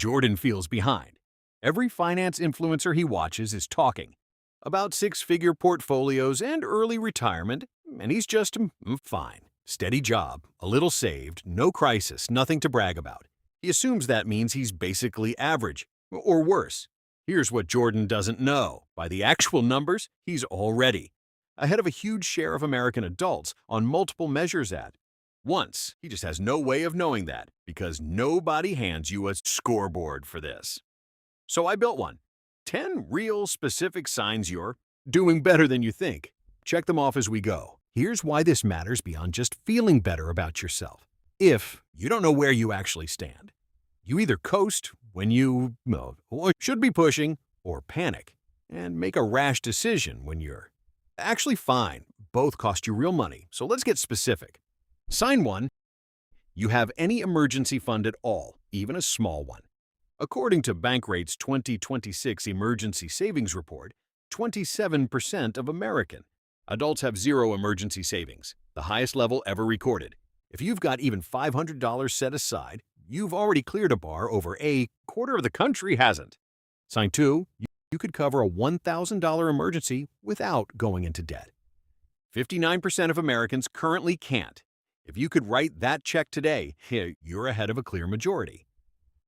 Jordan feels behind. Every finance influencer he watches is talking about six-figure portfolios and early retirement, and he's just fine. Steady job, a little saved, no crisis, nothing to brag about. He assumes that means he's basically average, or worse. Here's what Jordan doesn't know. By the actual numbers, he's already ahead of a huge share of American adults on multiple measures at once. He just has no way of knowing that because nobody hands you a scoreboard for this. So I built one. 10 real specific signs you're doing better than you think. Check them off as we go. Here's why this matters beyond just feeling better about yourself. If you don't know where you actually stand, you either coast when you or should be pushing, or panic and make a rash decision when you're actually fine. Both cost you real money, so let's get specific. Sign 1. You have any emergency fund at all, even a small one. According to Bankrate's 2026 Emergency Savings Report, 27% of American adults have zero emergency savings, the highest level ever recorded. If you've got even $500 set aside, you've already cleared a bar over a quarter of the country hasn't. Sign 2, you could cover a $1,000 emergency without going into debt. 59% of Americans currently can't. If you could write that check today, you're ahead of a clear majority.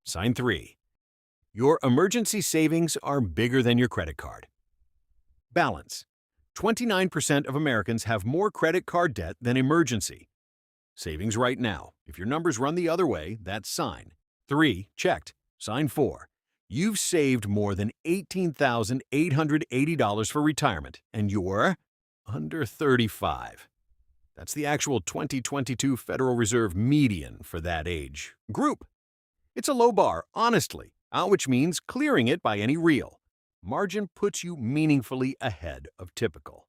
Sign 3, your emergency savings are bigger than your credit card. Balance. 29% of Americans have more credit card debt than emergency savings right now. If your numbers run the other way, that's sign 3, checked. Sign 4, you've saved more than $18,880 for retirement, and you're under 35. That's the actual 2022 Federal Reserve median for that age group. It's a low bar, honestly, which means clearing it by any real margin puts you meaningfully ahead of typical.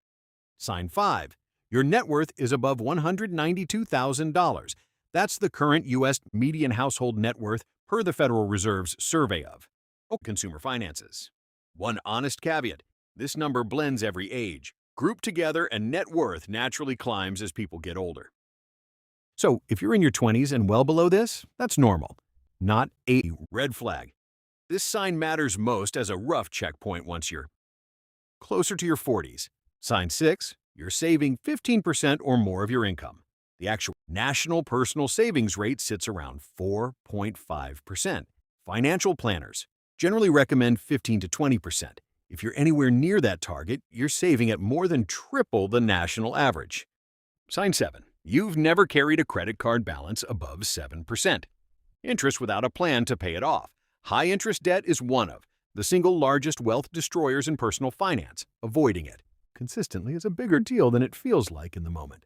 Sign 5, your net worth is above $192,000. That's the current U.S. median household net worth per the Federal Reserve's survey of consumer finances. One honest caveat, this number blends every age, group together, and net worth naturally climbs as people get older. So if you're in your 20s and well below this, that's normal, not a red flag. This sign matters most as a rough checkpoint once you're closer to your 40s. Sign 6, you're saving 15% or more of your income. The actual national personal savings rate sits around 4.5%. Financial planners generally recommend 15 to 20%. If you're anywhere near that target, you're saving at more than triple the national average. Sign 7, you've never carried a credit card balance above 7%. Interest without a plan to pay it off. High-interest debt is one of the single largest wealth destroyers in personal finance. Avoiding it consistently is a bigger deal than it feels like in the moment.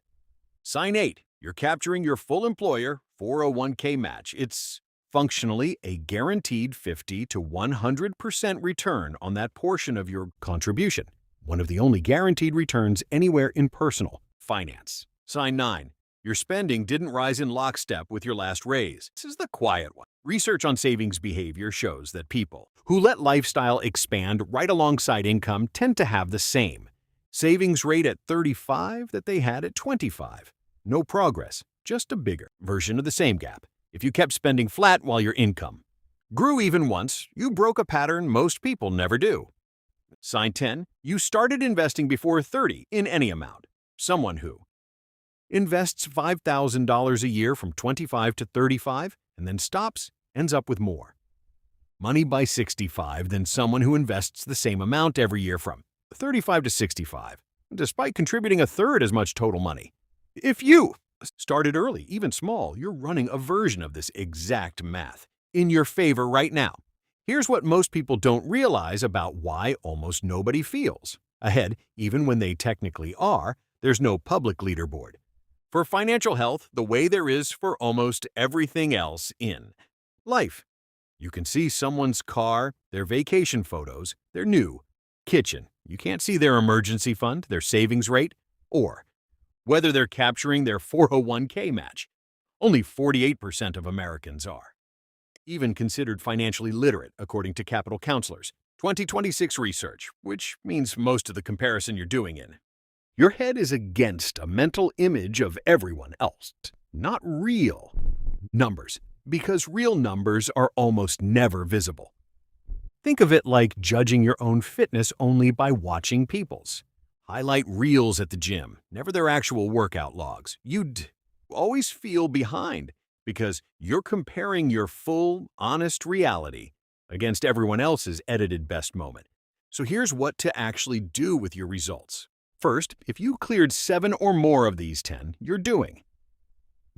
Sign 8, you're capturing your full employer 401k match. It's functionally a guaranteed 50 to 100% return on that portion of your contribution, one of the only guaranteed returns anywhere in personal finance. Sign 9, your spending didn't rise in lockstep with your last raise. This is the quiet one. Research on savings behavior shows that people who let lifestyle expand right alongside income tend to have the same savings rate at 35 that they had at 25. No progress, just a bigger version of the same gap. If you kept spending flat while your income grew even once, you broke a pattern most people never do. Sign 10, you started investing before 30 in any amount. Someone who invests $5,000 a year from 25 to 35 and then stops ends up with more money by 65 than someone who invests the same amount every year from 35 to 65, despite contributing a third as much total money. If you started early, even small, you're running a version of this exact math in your favor right now. Here's what most people don't realize about why almost nobody feels ahead, even when they technically are. There's no public leaderboard for financial health the way there is for almost everything else in life. You can see someone's car, their vacation photos, their new kitchen. You can't see their emergency fund, their savings rate, or whether they're capturing their 401k match. Only 48% of Americans are even considered financially literate, according to Capital Counselors' 2026 research, which means most of the comparison you're doing in your head is against a mental image of everyone else, not real numbers. Because real numbers are almost never visible. Think of it like judging your own fitness only by watching people's. Highlight reels at the gym, never their actual workout logs. You'd always feel behind because you're comparing your full, honest reality against everyone else's edited best moment. So here's what to actually do with your results. First, if you cleared 7 or more of these 10, you're doing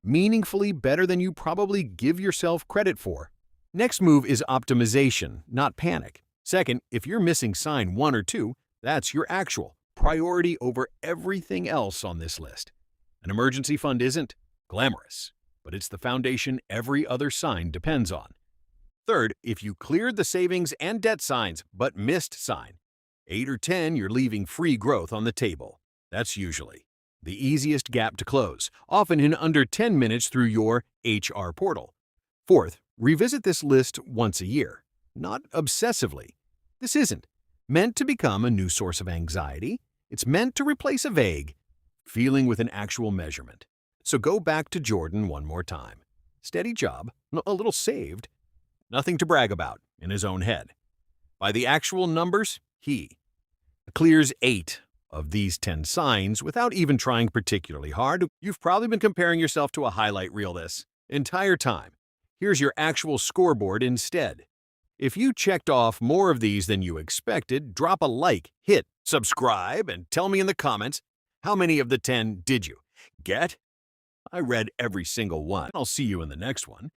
meaningfully better than you probably give yourself credit for. Next move is optimization, not panic. Second, if you're missing sign 1 or 2, that's your actual priority over everything else on this list. An emergency fund isn't glamorous, but it's the foundation every other sign depends on. Third, if you cleared the savings and debt signs but missed sign 8 or 10, you're leaving free growth on the table. That's usually the easiest gap to close, often in under 10 minutes through your HR portal. Fourth, revisit this list once a year, not obsessively. This isn't meant to become a new source of anxiety. It's meant to replace a vague feeling with an actual measurement. So go back to Jordan one more time. Steady job, a little saved, nothing to brag about in his own head. By the actual numbers, he clears 8 of these 10 signs without even trying particularly hard. You've probably been comparing yourself to a highlight reel this entire time. Here's your actual scoreboard instead. If you checked off more of these than you expected, drop a like, hit subscribe, and tell me in the comments how many of the 10 did you get? I read every single one. I'll see you in the next one.